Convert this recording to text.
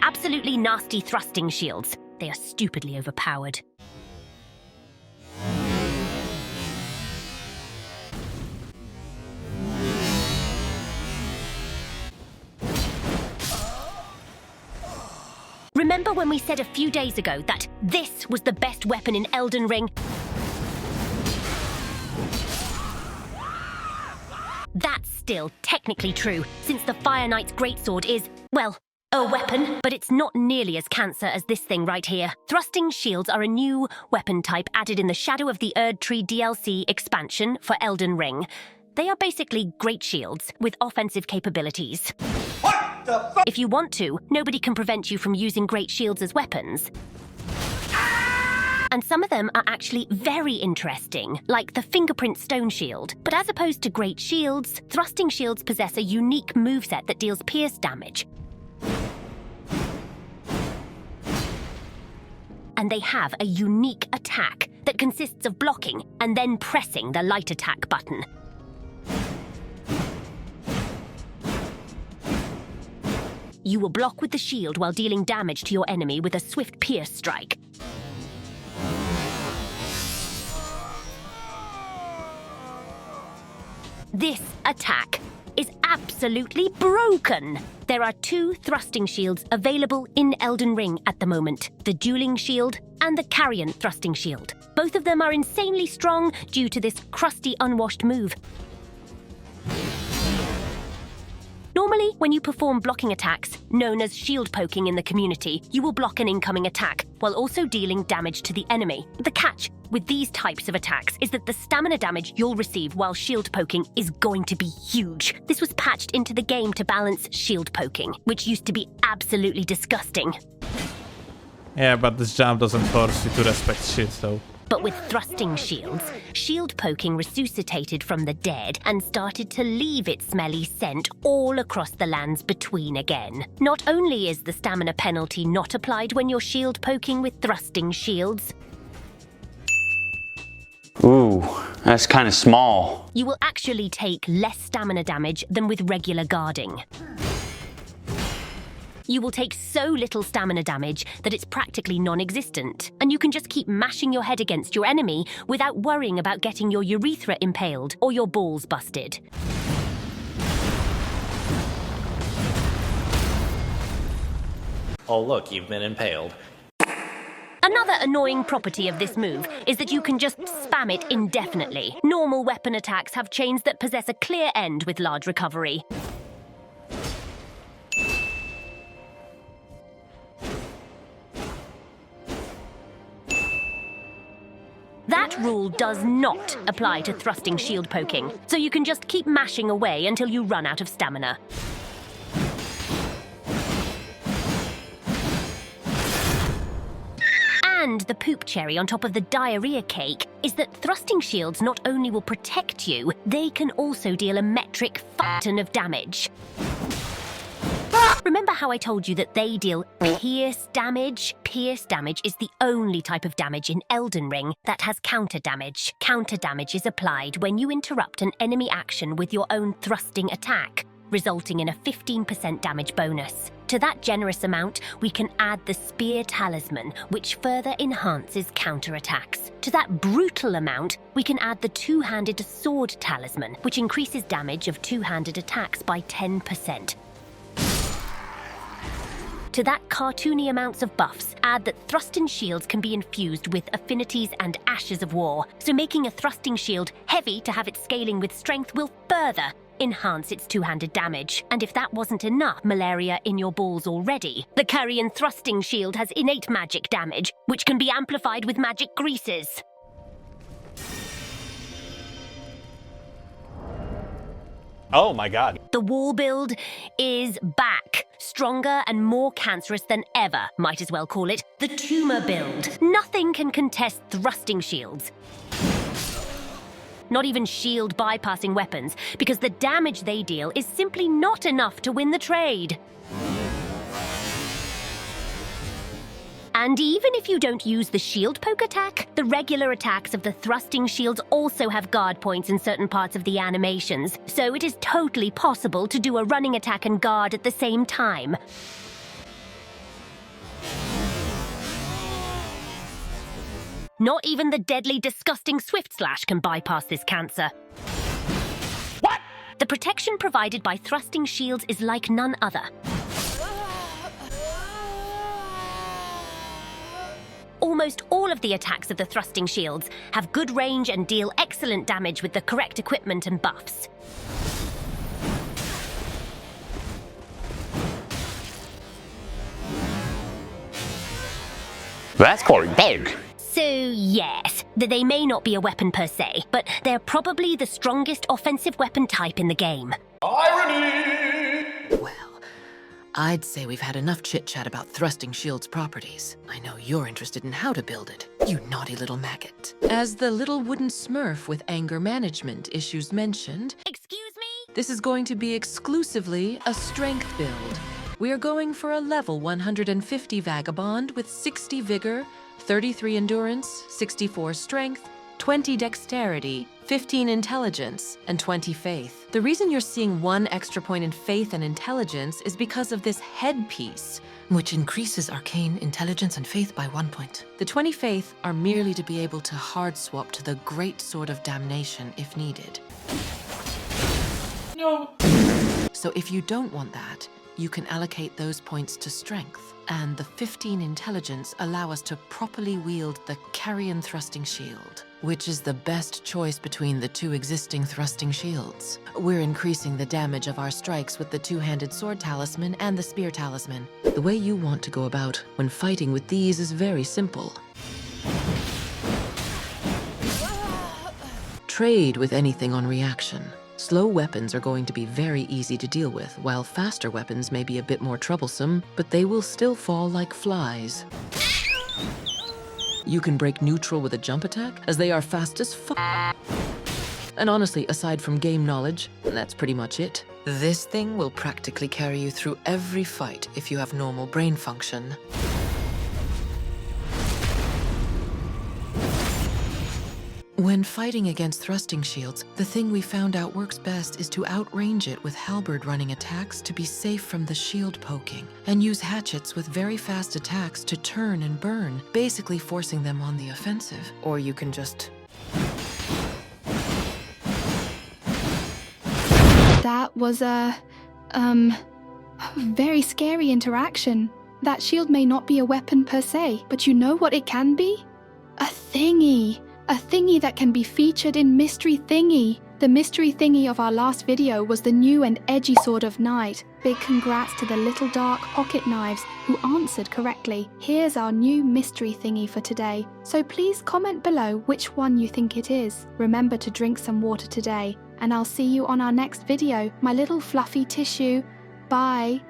Absolutely nasty thrusting shields. They are stupidly overpowered. Remember when we said a few days ago that this was the best weapon in Elden Ring? That's still technically true, since the Fire Knight's greatsword is, well, a weapon, but it's not nearly as cancer as this thing right here. Thrusting shields are a new weapon type added in the Shadow of the Erdtree DLC expansion for Elden Ring. They are basically great shields with offensive capabilities. What the fuck? If you want to, nobody can prevent you from using great shields as weapons. And some of them are actually very interesting, like the Fingerprint Stone Shield. But as opposed to great shields, thrusting shields possess a unique moveset that deals pierce damage. And they have a unique attack that consists of blocking and then pressing the light attack button. You will block with the shield while dealing damage to your enemy with a swift pierce strike. This attack is absolutely broken. There are 2 thrusting shields available in Elden Ring at the moment, the Dueling Shield and the Carrion Thrusting Shield. Both of them are insanely strong due to this crusty, unwashed move. Normally, when you perform blocking attacks, known as shield poking in the community, you will block an incoming attack, while also dealing damage to the enemy. The catch with these types of attacks is that the stamina damage you'll receive while shield poking is going to be huge. This was patched into the game to balance shield poking, which used to be absolutely disgusting. Yeah, but this jump doesn't force you to respect shit, so... But with thrusting shields, shield poking resuscitated from the dead and started to leave its smelly scent all across the lands between again. Not only is the stamina penalty not applied when you're shield poking with thrusting shields, ooh, that's kind of small. You will actually take less stamina damage than with regular guarding. You will take so little stamina damage that it's practically non-existent, and you can just keep mashing your head against your enemy without worrying about getting your urethra impaled or your balls busted. Oh look, you've been impaled. Another annoying property of this move is that you can just spam it indefinitely. Normal weapon attacks have chains that possess a clear end with large recovery. That rule does not apply to thrusting shield poking, so you can just keep mashing away until you run out of stamina. And the poop cherry on top of the diarrhea cake is that thrusting shields not only will protect you, they can also deal a metric f***ton of damage. Remember how I told you that they deal pierce damage? Pierce damage is the only type of damage in Elden Ring that has counter damage. Counter damage is applied when you interrupt an enemy action with your own thrusting attack, resulting in a 15% damage bonus. To that generous amount, we can add the Spear Talisman, which further enhances counterattacks. To that brutal amount, we can add the Two-Handed Sword Talisman, which increases damage of two-handed attacks by 10%. To that cartoony amounts of buffs, add that thrusting shields can be infused with affinities and ashes of war, so making a thrusting shield heavy to have it scaling with strength will further enhance its two-handed damage. And if that wasn't enough malaria in your balls already, the Carrion Thrusting Shield has innate magic damage, which can be amplified with magic greases. Oh my god. The wall build is back. Stronger and more cancerous than ever, might as well call it the tumor build. Nothing can contest thrusting shields. Not even shield bypassing weapons, because the damage they deal is simply not enough to win the trade. And even if you don't use the shield poke attack, the regular attacks of the thrusting shields also have guard points in certain parts of the animations, so it is totally possible to do a running attack and guard at the same time. Not even the deadly, disgusting Swift Slash can bypass this cancer. What? The protection provided by thrusting shields is like none other. Almost all of the attacks of the thrusting shields have good range and deal excellent damage with the correct equipment and buffs. That's quite big. So yes, they may not be a weapon per se, but they're probably the strongest offensive weapon type in the game. Well, I'd say we've had enough chit-chat about thrusting shield's properties. I know you're interested in how to build it, you naughty little maggot. As the little wooden smurf with anger management issues mentioned, Excuse me? this is going to be exclusively a strength build. We are going for a level 150 vagabond with 60 vigor, 33 endurance, 64 strength, 20 dexterity, 15 intelligence, and 20 faith. The reason you're seeing 1 extra point in faith and intelligence is because of this headpiece, which increases arcane intelligence and faith by 1 point. The 20 faith are merely to be able to hard swap to the great sword of damnation if needed. No. So if you don't want that, you can allocate those points to strength, and the 15 intelligence allow us to properly wield the carrion thrusting shield, which is the best choice between the 2 existing thrusting shields. We're increasing the damage of our strikes with the 2-handed sword talisman and the spear talisman. The way you want to go about when fighting with these is very simple. Trade with anything on reaction. Slow weapons are going to be very easy to deal with, while faster weapons may be a bit more troublesome, but they will still fall like flies. You can break neutral with a jump attack, as they are fast as fuck. And honestly, aside from game knowledge, that's pretty much it. This thing will practically carry you through every fight if you have normal brain function. When fighting against thrusting shields, the thing we found out works best is to outrange it with halberd running attacks to be safe from the shield poking, and use hatchets with very fast attacks to turn and burn, basically forcing them on the offensive. Or you can just... That was a very scary interaction. That shield may not be a weapon per se, but you know what it can be? A thingy. A thingy that can be featured in Mystery Thingy. The Mystery Thingy of our last video was the new and edgy Sword of Night. Big congrats to the little dark pocket knives who answered correctly. Here's our new Mystery Thingy for today. So please comment below which one you think it is. Remember to drink some water today, and I'll see you on our next video, my little fluffy tissue. Bye.